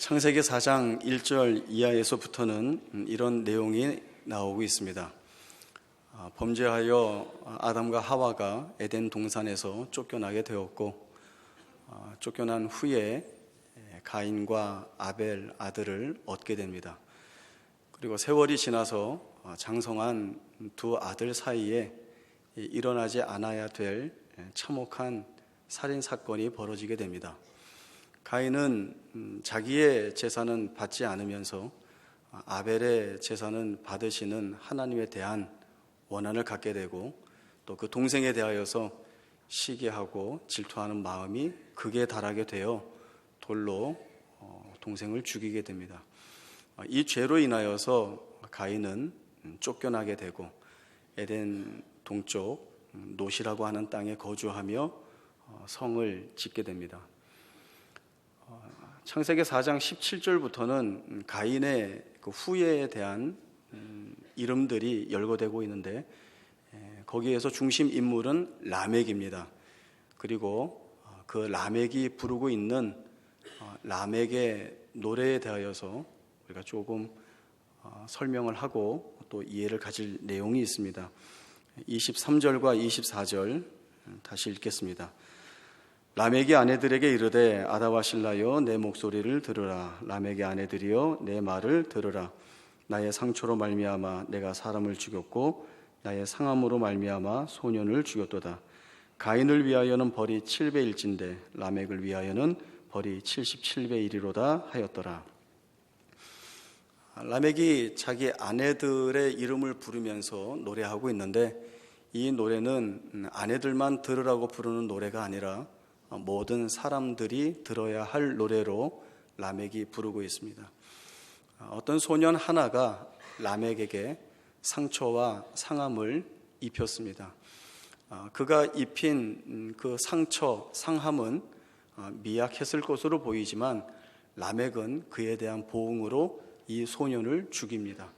창세기 4장 1절 이하에서부터는 이런 내용이 나오고 있습니다. 범죄하여 아담과 하와가 에덴 동산에서 쫓겨나게 되었고, 쫓겨난 후에 가인과 아벨 아들을 얻게 됩니다. 그리고 세월이 지나서 장성한 두 아들 사이에 일어나지 않아야 될 참혹한 살인사건이 벌어지게 됩니다. 가인은 자기의 제사는 받지 않으면서 아벨의 제사는 받으시는 하나님에 대한 원한을 갖게 되고, 또 그 동생에 대하여서 시기하고 질투하는 마음이 극에 달하게 되어 돌로 동생을 죽이게 됩니다. 이 죄로 인하여서 가인은 쫓겨나게 되고 에덴 동쪽 노시라고 하는 땅에 거주하며 성을 짓게 됩니다. 창세기 4장 17절부터는 가인의 그 후예에 대한 이름들이 열거되고 있는데, 거기에서 중심 인물은 라멕입니다. 그리고 그 라멕이 부르고 있는 라멕의 노래에 대하여서 우리가 조금 설명을 하고 또 이해를 가질 내용이 있습니다. 23절과 24절 다시 읽겠습니다. 라멕이 아내들에게 이르되 아다와 실라여 내 목소리를 들으라. 라멕의 아내들이여 내 말을 들으라. 나의 상처로 말미암아 내가 사람을 죽였고 나의 상함으로 말미암아 소년을 죽였도다. 가인을 위하여는 벌이 7배일진데 라멕을 위하여는 벌이 77배 1이로다 하였더라. 라멕이 자기 아내들의 이름을 부르면서 노래하고 있는데, 이 노래는 아내들만 들으라고 부르는 노래가 아니라 모든 사람들이 들어야 할 노래로 라멕이 부르고 있습니다. 어떤 소년 하나가 라멕에게 상처와 상함을 입혔습니다. 그가 입힌 그 상처, 상함은 미약했을 것으로 보이지만 라멕은 그에 대한 보응으로 이 소년을 죽입니다.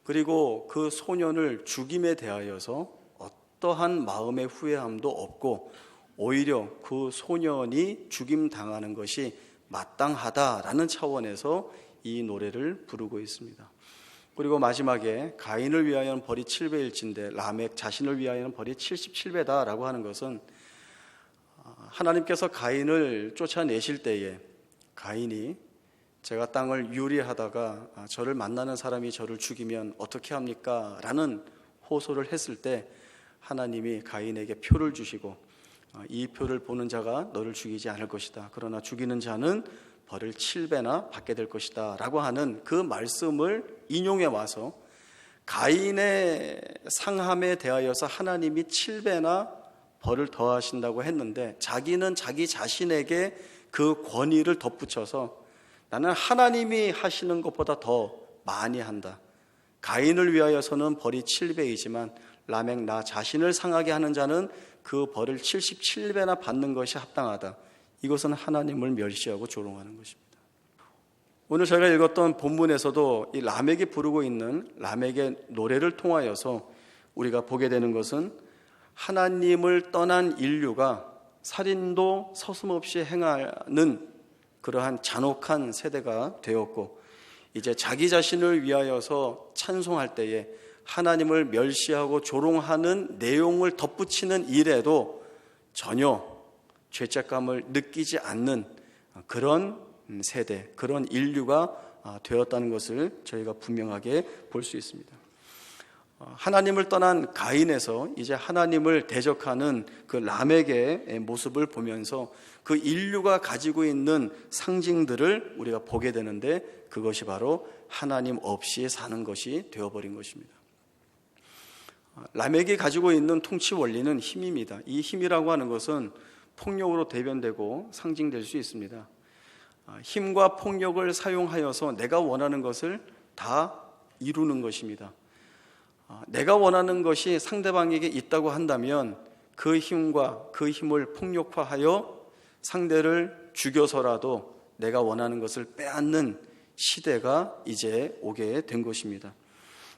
그리고 그 소년을 죽임에 대하여서 어떠한 마음의 후회함도 없고 오히려 그 소년이 죽임당하는 것이 마땅하다라는 차원에서 이 노래를 부르고 있습니다. 그리고 마지막에 가인을 위하여는 벌이 7배일진데 라멕 자신을 위하여는 벌이 77배다라고 하는 것은, 하나님께서 가인을 쫓아내실 때에 가인이 제가 땅을 유리하다가 저를 만나는 사람이 저를 죽이면 어떻게 합니까? 라는 호소를 했을 때 하나님이 가인에게 표를 주시고, 이 표를 보는 자가 너를 죽이지 않을 것이다. 그러나 죽이는 자는 벌을 7배나 받게 될 것이다 라고 하는 그 말씀을 인용해 와서 가인의 상함에 대하여서 하나님이 7배나 벌을 더하신다고 했는데, 자기는 자기 자신에게 그 권위를 덧붙여서 나는 하나님이 하시는 것보다 더 많이 한다. 가인을 위하여서는 벌이 7배이지만 라멕 나 자신을 상하게 하는 자는 그 벌을 77배나 받는 것이 합당하다. 이것은 하나님을 멸시하고 조롱하는 것입니다. 오늘 저희가 읽었던 본문에서도 이 라멕이 부르고 있는 라멕의 노래를 통하여서 우리가 보게 되는 것은, 하나님을 떠난 인류가 살인도 서슴없이 행하는 그러한 잔혹한 세대가 되었고, 이제 자기 자신을 위하여서 찬송할 때에 하나님을 멸시하고 조롱하는 내용을 덧붙이는 일에도 전혀 죄책감을 느끼지 않는 그런 세대, 그런 인류가 되었다는 것을 저희가 분명하게 볼 수 있습니다. 하나님을 떠난 가인에서 이제 하나님을 대적하는 그 라멕의 모습을 보면서 그 인류가 가지고 있는 상징들을 우리가 보게 되는데, 그것이 바로 하나님 없이 사는 것이 되어버린 것입니다. 라멕이 가지고 있는 통치 원리는 힘입니다. 이 힘이라고 하는 것은 폭력으로 대변되고 상징될 수 있습니다. 힘과 폭력을 사용하여서 내가 원하는 것을 다 이루는 것입니다. 내가 원하는 것이 상대방에게 있다고 한다면 그 힘과 그 힘을 폭력화하여 상대를 죽여서라도 내가 원하는 것을 빼앗는 시대가 이제 오게 된 것입니다.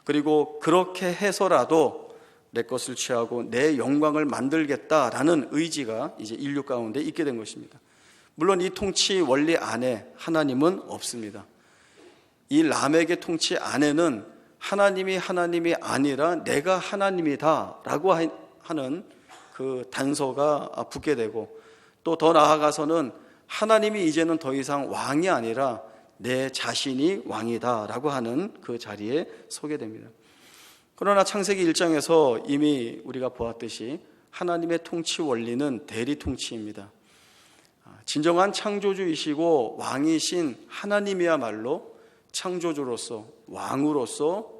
그리고 그렇게 해서라도 내 것을 취하고 내 영광을 만들겠다라는 의지가 이제 인류 가운데 있게 된 것입니다. 물론 이 통치 원리 안에 하나님은 없습니다. 이 라멕의 통치 안에는 하나님이 아니라 내가 하나님이다 라고 하는 그 단서가 붙게 되고, 또 더 나아가서는 하나님이 이제는 더 이상 왕이 아니라 내 자신이 왕이다 라고 하는 그 자리에 서게 됩니다. 그러나 창세기 1장에서 이미 우리가 보았듯이 하나님의 통치 원리는 대리 통치입니다. 진정한 창조주이시고 왕이신 하나님이야말로 창조주로서, 왕으로서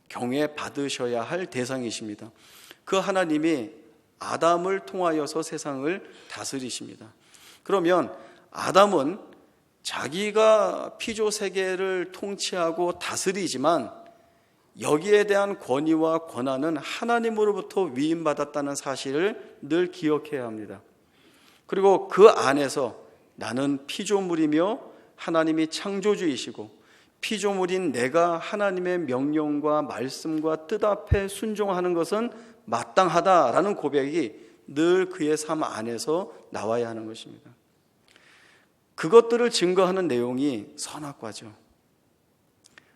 경외받으셔야 할 대상이십니다. 그 하나님이 아담을 통하여서 세상을 다스리십니다. 그러면 아담은 자기가 피조 세계를 통치하고 다스리지만 여기에 대한 권위와 권한은 하나님으로부터 위임받았다는 사실을 늘 기억해야 합니다. 그리고 그 안에서 나는 피조물이며 하나님이 창조주이시고 피조물인 내가 하나님의 명령과 말씀과 뜻 앞에 순종하는 것은 마땅하다라는 고백이 늘 그의 삶 안에서 나와야 하는 것입니다. 그것들을 증거하는 내용이 선악과죠.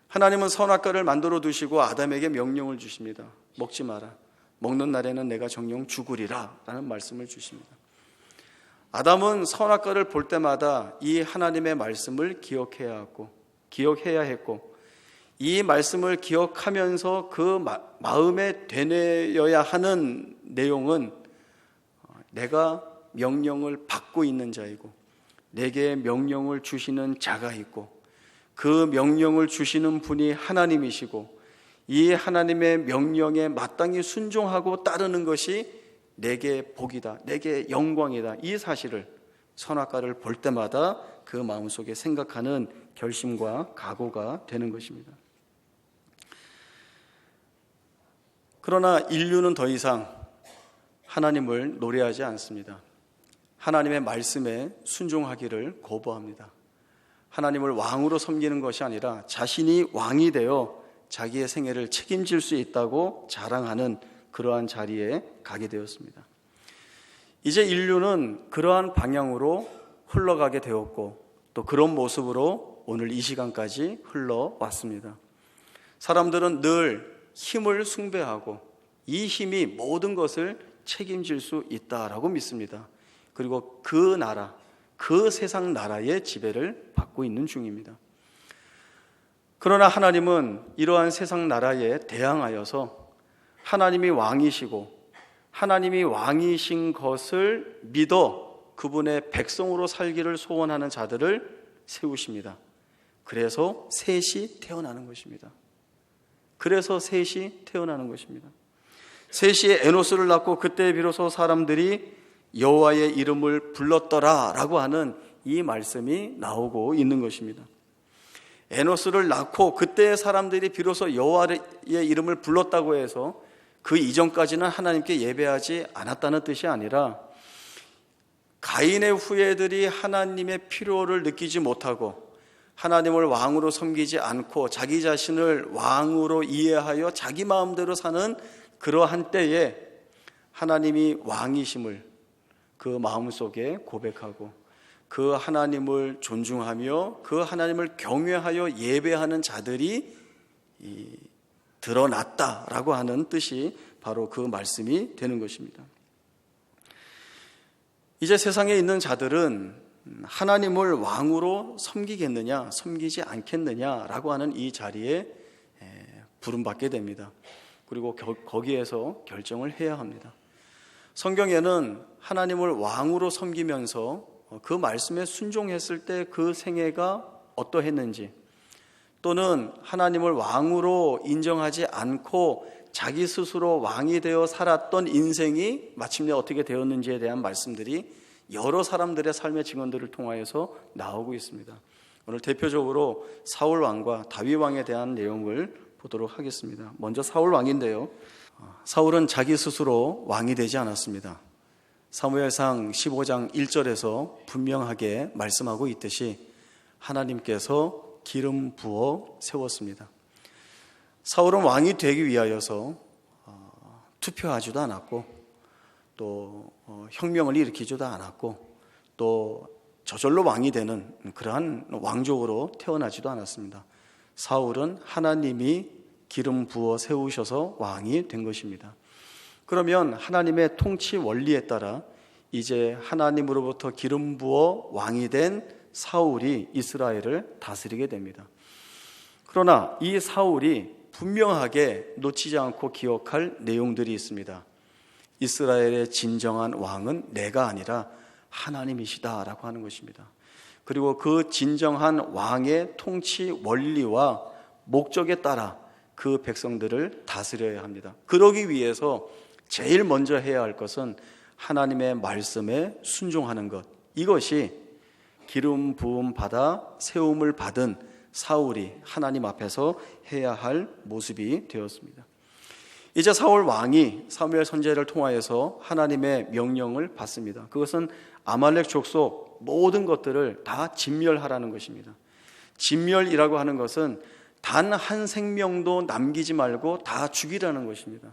하나님은 선악과를 만들어 두시고 아담에게 명령을 주십니다. 먹지 마라. 먹는 날에는 내가 정녕 죽으리라 라는 말씀을 주십니다. 아담은 선악과를 볼 때마다 이 하나님의 말씀을 기억해야 했고 이 말씀을 기억하면서 그 마음에 되뇌어야 하는 내용은 내가 명령을 받고 있는 자이고 내게 명령을 주시는 자가 있고 그 명령을 주시는 분이 하나님이시고 이 하나님의 명령에 마땅히 순종하고 따르는 것이 내게 복이다, 내게 영광이다, 이 사실을 선악과를 볼 때마다 그 마음속에 생각하는 결심과 각오가 되는 것입니다. 그러나 인류는 더 이상 하나님을 노래하지 않습니다. 하나님의 말씀에 순종하기를 거부합니다. 하나님을 왕으로 섬기는 것이 아니라 자신이 왕이 되어 자기의 생애를 책임질 수 있다고 자랑하는 그러한 자리에 가게 되었습니다. 이제 인류는 그러한 방향으로 흘러가게 되었고 또 그런 모습으로 오늘 이 시간까지 흘러왔습니다. 사람들은 늘 힘을 숭배하고 이 힘이 모든 것을 책임질 수 있다라고 믿습니다. 그리고 그 나라, 그 세상 나라의 지배를 받고 있는 중입니다. 그러나 하나님은 이러한 세상 나라에 대항하여서 하나님이 왕이시고 하나님이 왕이신 것을 믿어 그분의 백성으로 살기를 소원하는 자들을 세우십니다. 그래서 셋이 태어나는 것입니다. 셋이 에노스를 낳고 그때 비로소 사람들이 여호와의 이름을 불렀더라 라고 하는 이 말씀이 나오고 있는 것입니다. 에노스를 낳고 그때 사람들이 비로소 여호와의 이름을 불렀다고 해서 그 이전까지는 하나님께 예배하지 않았다는 뜻이 아니라 가인의 후예들이 하나님의 필요를 느끼지 못하고 하나님을 왕으로 섬기지 않고 자기 자신을 왕으로 이해하여 자기 마음대로 사는 그러한 때에 하나님이 왕이심을 그 마음속에 고백하고 그 하나님을 존중하며 그 하나님을 경외하여 예배하는 자들이 드러났다라고 하는 뜻이 바로 그 말씀이 되는 것입니다. 이제 세상에 있는 자들은 하나님을 왕으로 섬기겠느냐 섬기지 않겠느냐라고 하는 이 자리에 부름받게 됩니다. 그리고 거기에서 결정을 해야 합니다. 성경에는 하나님을 왕으로 섬기면서 그 말씀에 순종했을 때 그 생애가 어떠했는지, 또는 하나님을 왕으로 인정하지 않고 자기 스스로 왕이 되어 살았던 인생이 마침내 어떻게 되었는지에 대한 말씀들이 여러 사람들의 삶의 증언들을 통하여서 나오고 있습니다. 오늘 대표적으로 사울 왕과 다윗 왕에 대한 내용을 보도록 하겠습니다. 먼저 사울 왕인데요, 사울은 자기 스스로 왕이 되지 않았습니다. 사무엘상 15장 1절에서 분명하게 말씀하고 있듯이 하나님께서 기름 부어 세웠습니다. 사울은 왕이 되기 위하여서 투표하지도 않았고 또 혁명을 일으키지도 않았고 또 저절로 왕이 되는 그러한 왕족으로 태어나지도 않았습니다. 사울은 하나님이 기름 부어 세우셔서 왕이 된 것입니다. 그러면 하나님의 통치 원리에 따라 이제 하나님으로부터 기름 부어 왕이 된 사울이 이스라엘을 다스리게 됩니다. 그러나 이 사울이 분명하게 놓치지 않고 기억할 내용들이 있습니다. 이스라엘의 진정한 왕은 내가 아니라 하나님이시다라고 하는 것입니다. 그리고 그 진정한 왕의 통치 원리와 목적에 따라 그 백성들을 다스려야 합니다. 그러기 위해서 제일 먼저 해야 할 것은 하나님의 말씀에 순종하는 것. 이것이 기름 부음 받아 세움을 받은 사울이 하나님 앞에서 해야 할 모습이 되었습니다. 이제 사울 왕이 사무엘 선지자를 통하여서 하나님의 명령을 받습니다. 그것은 아말렉 족속 모든 것들을 다 진멸하라는 것입니다. 진멸이라고 하는 것은 단 한 생명도 남기지 말고 다 죽이라는 것입니다.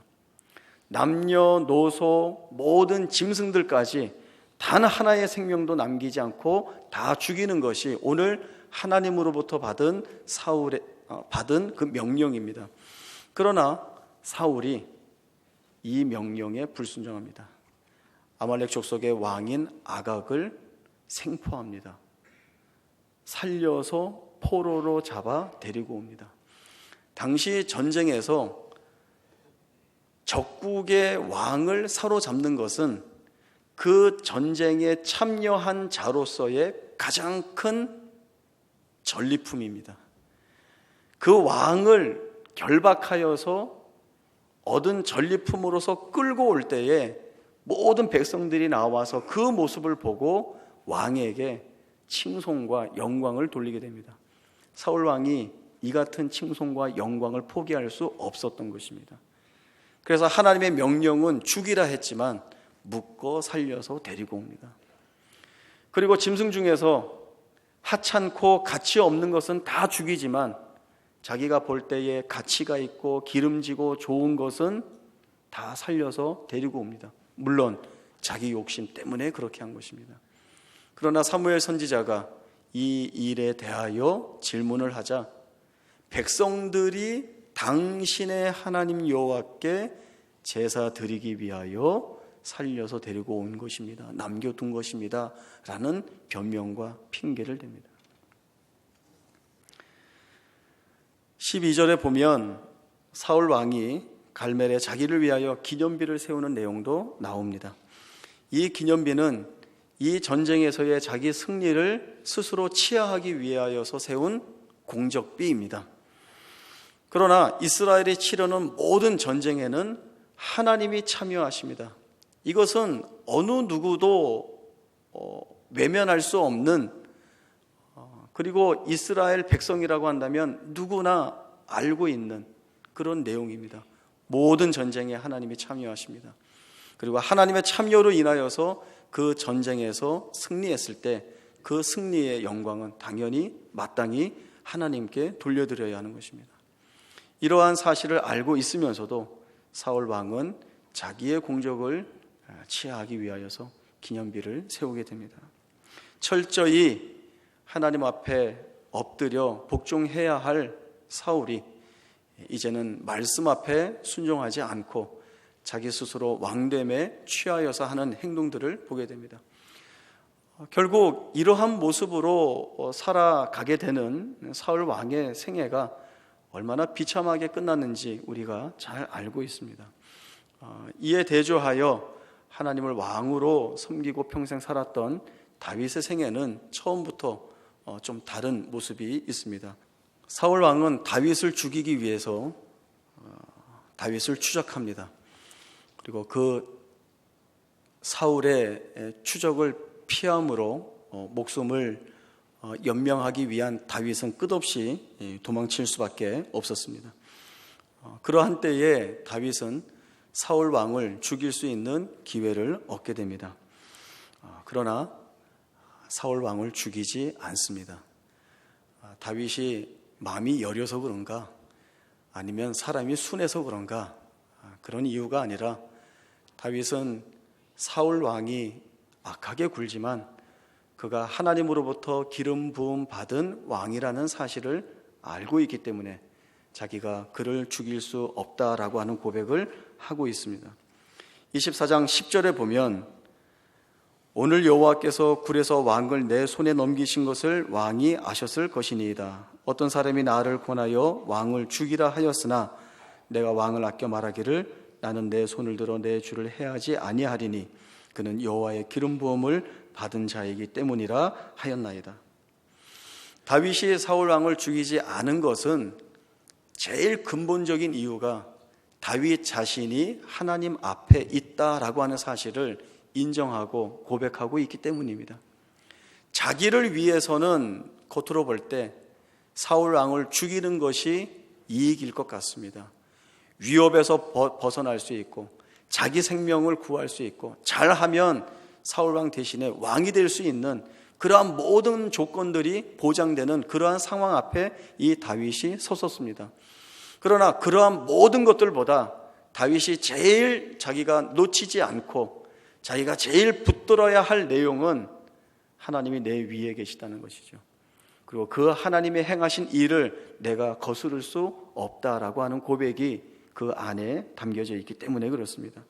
남녀노소 모든 짐승들까지 단 하나의 생명도 남기지 않고 다 죽이는 것이 오늘 하나님으로부터 받은 그 명령입니다. 그러나 사울이 이 명령에 불순종합니다. 아말렉 족속의 왕인 아각을 생포합니다. 살려서 포로로 잡아 데리고 옵니다. 당시 전쟁에서 적국의 왕을 사로잡는 것은 그 전쟁에 참여한 자로서의 가장 큰 전리품입니다. 그 왕을 결박하여서 얻은 전리품으로서 끌고 올 때에 모든 백성들이 나와서 그 모습을 보고 왕에게 칭송과 영광을 돌리게 됩니다. 사울 왕이 이 같은 칭송과 영광을 포기할 수 없었던 것입니다. 그래서 하나님의 명령은 죽이라 했지만 묶어 살려서 데리고 옵니다. 그리고 짐승 중에서 하찮고 가치 없는 것은 다 죽이지만 자기가 볼 때에 가치가 있고 기름지고 좋은 것은 다 살려서 데리고 옵니다. 물론 자기 욕심 때문에 그렇게 한 것입니다. 그러나 사무엘 선지자가 이 일에 대하여 질문을 하자 백성들이 당신의 하나님 여호와께 제사 드리기 위하여 살려서 데리고 온 것입니다. 남겨둔 것입니다. 라는 변명과 핑계를 댑니다. 12절에 보면 사울 왕이 갈멜에 자기를 위하여 기념비를 세우는 내용도 나옵니다. 이 기념비는 이 전쟁에서의 자기 승리를 스스로 치하하기 위하여서 세운 공적비입니다. 그러나 이스라엘이 치르는 모든 전쟁에는 하나님이 참여하십니다. 이것은 어느 누구도 외면할 수 없는, 그리고 이스라엘 백성이라고 한다면 누구나 알고 있는 그런 내용입니다. 모든 전쟁에 하나님이 참여하십니다. 그리고 하나님의 참여로 인하여서 그 전쟁에서 승리했을 때 그 승리의 영광은 당연히 마땅히 하나님께 돌려드려야 하는 것입니다. 이러한 사실을 알고 있으면서도 사울 왕은 자기의 공적을 치하하기 위하여서 기념비를 세우게 됩니다. 철저히 하나님 앞에 엎드려 복종해야 할 사울이 이제는 말씀 앞에 순종하지 않고 자기 스스로 왕됨에 취하여서 하는 행동들을 보게 됩니다. 결국 이러한 모습으로 살아가게 되는 사울 왕의 생애가 얼마나 비참하게 끝났는지 우리가 잘 알고 있습니다. 이에 대조하여 하나님을 왕으로 섬기고 평생 살았던 다윗의 생애는 처음부터 좀 다른 모습이 있습니다. 사울 왕은 다윗을 죽이기 위해서 다윗을 추적합니다. 그리고 그 사울의 추적을 피함으로 목숨을 연명하기 위한 다윗은 끝없이 도망칠 수밖에 없었습니다. 그러한 때에 다윗은 사울 왕을 죽일 수 있는 기회를 얻게 됩니다. 그러나 사울 왕을 죽이지 않습니다. 다윗이 마음이 여려서 그런가, 아니면 사람이 순해서 그런가, 그런 이유가 아니라 다윗은 사울 왕이 악하게 굴지만 그가 하나님으로부터 기름 부음 받은 왕이라는 사실을 알고 있기 때문에 자기가 그를 죽일 수 없다라고 하는 고백을 하고 있습니다. 24장 10절에 보면 오늘 여호와께서 굴에서 왕을 내 손에 넘기신 것을 왕이 아셨을 것이니이다. 어떤 사람이 나를 권하여 왕을 죽이라 하였으나 내가 왕을 아껴 말하기를 나는 내 손을 들어 내 주를 해하지 아니하리니 그는 여호와의 기름 부음을 받은 자이기 때문이라 하였나이다. 다윗이 사울 왕을 죽이지 않은 것은 제일 근본적인 이유가 다윗 자신이 하나님 앞에 있다라고 하는 사실을 인정하고 고백하고 있기 때문입니다. 자기를 위해서는 겉으로 볼 때 사울 왕을 죽이는 것이 이익일 것 같습니다. 위협에서 벗어날 수 있고 자기 생명을 구할 수 있고 잘하면 사울 왕 대신에 왕이 될 수 있는 그러한 모든 조건들이 보장되는 그러한 상황 앞에 이 다윗이 섰었습니다. 그러나 그러한 모든 것들보다 다윗이 제일 자기가 놓치지 않고 자기가 제일 붙들어야 할 내용은 하나님이 내 위에 계시다는 것이죠. 그리고 그 하나님의 행하신 일을 내가 거스를 수 없다라고 하는 고백이 그 안에 담겨져 있기 때문에 그렇습니다.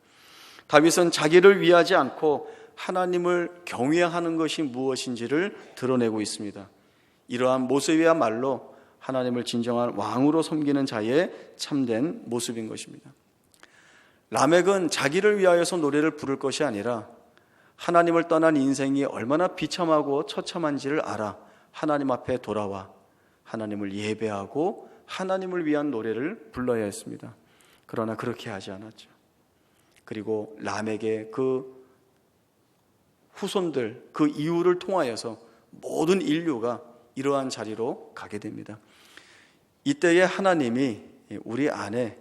다윗은 자기를 위하지 않고 하나님을 경외하는 것이 무엇인지를 드러내고 있습니다. 이러한 모습이야말로 하나님을 진정한 왕으로 섬기는 자의 참된 모습인 것입니다. 라멕은 자기를 위하여서 노래를 부를 것이 아니라 하나님을 떠난 인생이 얼마나 비참하고 처참한지를 알아 하나님 앞에 돌아와 하나님을 예배하고 하나님을 위한 노래를 불러야 했습니다. 그러나 그렇게 하지 않았죠. 그리고 라멕의 그 후손들, 그 이후를 통하여서 모든 인류가 이러한 자리로 가게 됩니다. 이때에 하나님이 우리 안에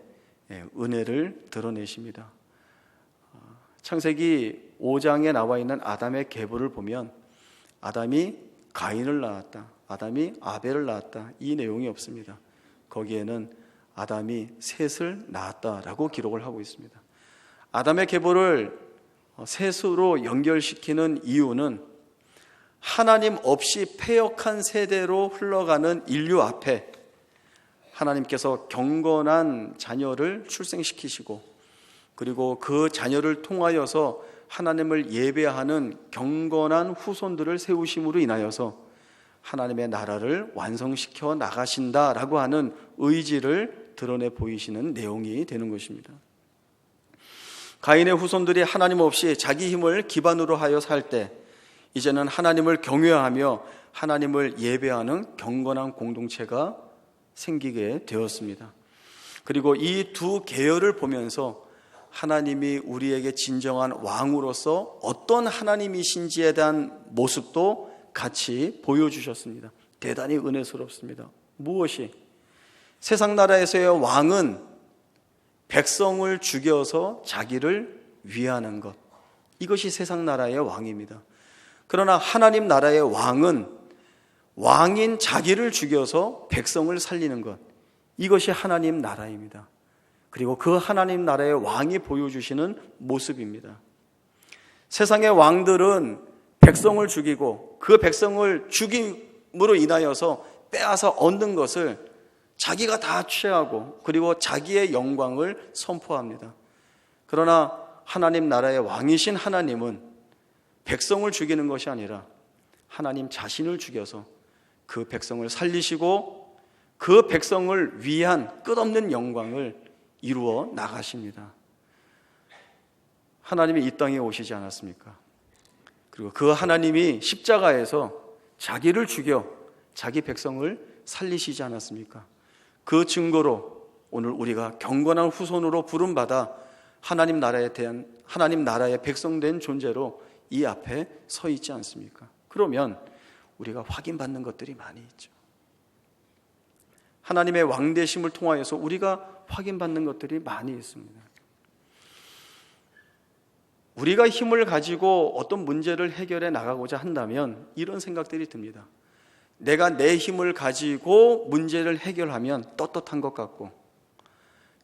은혜를 드러내십니다. 창세기 5장에 나와 있는 아담의 계보를 보면 아담이 가인을 낳았다, 아담이 아벨을 낳았다, 이 내용이 없습니다. 거기에는 아담이 셋을 낳았다라고 기록을 하고 있습니다. 아담의 계보를 셋으로 연결시키는 이유는 하나님 없이 패역한 세대로 흘러가는 인류 앞에 하나님께서 경건한 자녀를 출생시키시고 그리고 그 자녀를 통하여서 하나님을 예배하는 경건한 후손들을 세우심으로 인하여서 하나님의 나라를 완성시켜 나가신다라고 하는 의지를 드러내 보이시는 내용이 되는 것입니다. 가인의 후손들이 하나님 없이 자기 힘을 기반으로 하여 살 때 이제는 하나님을 경외하며 하나님을 예배하는 경건한 공동체가 생기게 되었습니다. 그리고 이 두 계열을 보면서 하나님이 우리에게 진정한 왕으로서 어떤 하나님이신지에 대한 모습도 같이 보여주셨습니다. 대단히 은혜스럽습니다. 무엇이? 세상 나라에서의 왕은 백성을 죽여서 자기를 위하는 것, 이것이 세상 나라의 왕입니다. 그러나 하나님 나라의 왕은 왕인 자기를 죽여서 백성을 살리는 것, 이것이 하나님 나라입니다. 그리고 그 하나님 나라의 왕이 보여주시는 모습입니다. 세상의 왕들은 백성을 죽이고 그 백성을 죽임으로 인하여서 빼앗아 얻는 것을 자기가 다 취하고 그리고 자기의 영광을 선포합니다. 그러나 하나님 나라의 왕이신 하나님은 백성을 죽이는 것이 아니라 하나님 자신을 죽여서 그 백성을 살리시고 그 백성을 위한 끝없는 영광을 이루어 나가십니다. 하나님이 이 땅에 오시지 않았습니까? 그리고 그 하나님이 십자가에서 자기를 죽여 자기 백성을 살리시지 않았습니까? 그 증거로 오늘 우리가 경건한 후손으로 부름받아 하나님 나라의 백성된 존재로 이 앞에 서 있지 않습니까? 그러면 우리가 확인받는 것들이 많이 있죠. 하나님의 왕되심을 통하여서 우리가 확인받는 것들이 많이 있습니다. 우리가 힘을 가지고 어떤 문제를 해결해 나가고자 한다면 이런 생각들이 듭니다. 내가 내 힘을 가지고 문제를 해결하면 떳떳한 것 같고,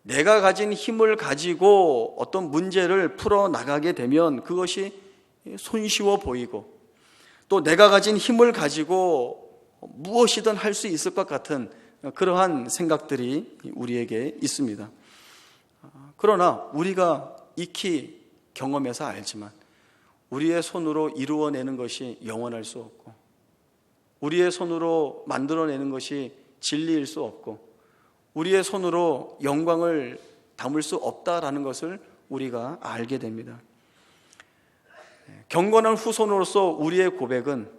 내가 가진 힘을 가지고 어떤 문제를 풀어나가게 되면 그것이 손쉬워 보이고, 또 내가 가진 힘을 가지고 무엇이든 할 수 있을 것 같은 그러한 생각들이 우리에게 있습니다. 그러나 우리가 익히 경험해서 알지만 우리의 손으로 이루어내는 것이 영원할 수 없고, 우리의 손으로 만들어내는 것이 진리일 수 없고, 우리의 손으로 영광을 담을 수 없다라는 것을 우리가 알게 됩니다. 경건한 후손으로서 우리의 고백은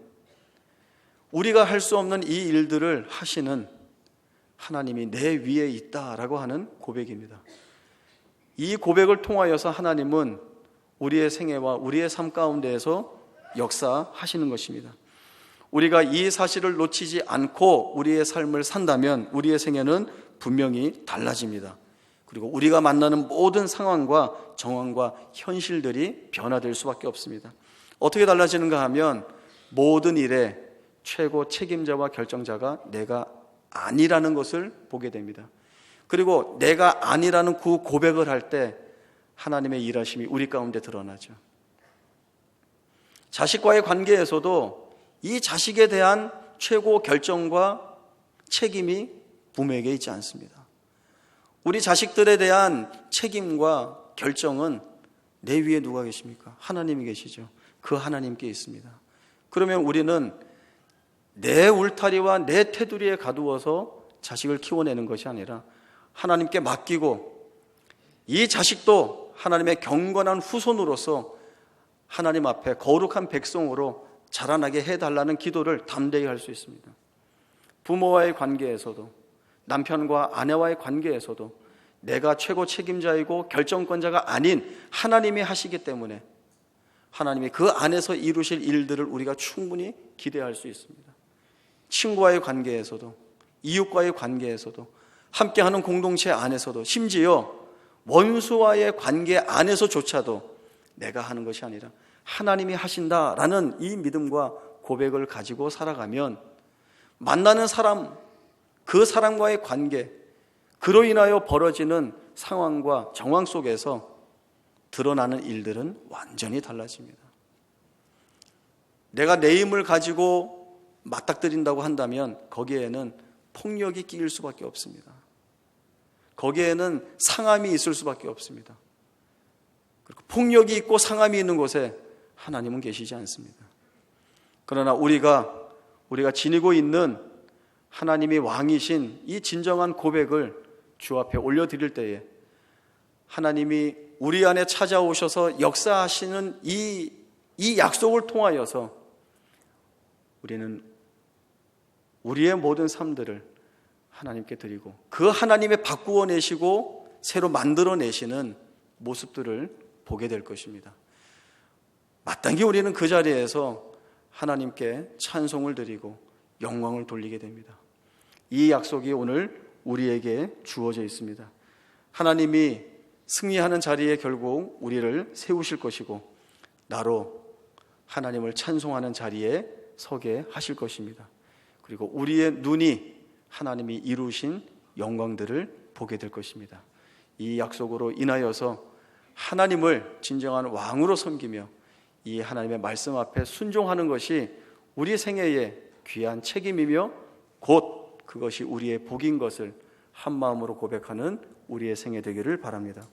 우리가 할 수 없는 이 일들을 하시는 하나님이 내 위에 있다라고 하는 고백입니다. 이 고백을 통하여서 하나님은 우리의 생애와 우리의 삶 가운데에서 역사하시는 것입니다. 우리가 이 사실을 놓치지 않고 우리의 삶을 산다면 우리의 생애는 분명히 달라집니다. 그리고 우리가 만나는 모든 상황과 정황과 현실들이 변화될 수밖에 없습니다. 어떻게 달라지는가 하면 모든 일에 최고 책임자와 결정자가 내가 아니라는 것을 보게 됩니다. 그리고 내가 아니라는 그 고백을 할 때 하나님의 일하심이 우리 가운데 드러나죠. 자식과의 관계에서도 이 자식에 대한 최고 결정과 책임이 부모에게 있지 않습니다. 우리 자식들에 대한 책임과 결정은 내 위에 누가 계십니까? 하나님이 계시죠. 그 하나님께 있습니다. 그러면 우리는 내 울타리와 내 테두리에 가두어서 자식을 키워내는 것이 아니라 하나님께 맡기고 이 자식도 하나님의 경건한 후손으로서 하나님 앞에 거룩한 백성으로 자라나게 해달라는 기도를 담대히 할 수 있습니다. 부모와의 관계에서도, 남편과 아내와의 관계에서도 내가 최고 책임자이고 결정권자가 아닌 하나님이 하시기 때문에 하나님이 그 안에서 이루실 일들을 우리가 충분히 기대할 수 있습니다. 친구와의 관계에서도, 이웃과의 관계에서도, 함께하는 공동체 안에서도, 심지어 원수와의 관계 안에서조차도 내가 하는 것이 아니라 하나님이 하신다라는 이 믿음과 고백을 가지고 살아가면 만나는 사람, 그 사람과의 관계, 그로 인하여 벌어지는 상황과 정황 속에서 드러나는 일들은 완전히 달라집니다. 내가 내 힘을 가지고 맞닥뜨린다고 한다면 거기에는 폭력이 끼일 수밖에 없습니다. 거기에는 상함이 있을 수밖에 없습니다. 그리고 폭력이 있고 상함이 있는 곳에 하나님은 계시지 않습니다. 그러나 우리가 지니고 있는 하나님이 왕이신 이 진정한 고백을 주 앞에 올려드릴 때에 하나님이 우리 안에 찾아오셔서 역사하시는 이 약속을 통하여서 우리는 우리의 모든 삶들을 하나님께 드리고 그 하나님의 바꾸어내시고 새로 만들어내시는 모습들을 보게 될 것입니다. 마땅히 우리는 그 자리에서 하나님께 찬송을 드리고 영광을 돌리게 됩니다. 이 약속이 오늘 우리에게 주어져 있습니다. 하나님이 승리하는 자리에 결국 우리를 세우실 것이고 나로 하나님을 찬송하는 자리에 서게 하실 것입니다. 그리고 우리의 눈이 하나님이 이루신 영광들을 보게 될 것입니다. 이 약속으로 인하여서 하나님을 진정한 왕으로 섬기며 이 하나님의 말씀 앞에 순종하는 것이 우리 생애의 귀한 책임이며 곧 그것이 우리의 복인 것을 한 마음으로 고백하는 우리의 생애 되기를 바랍니다.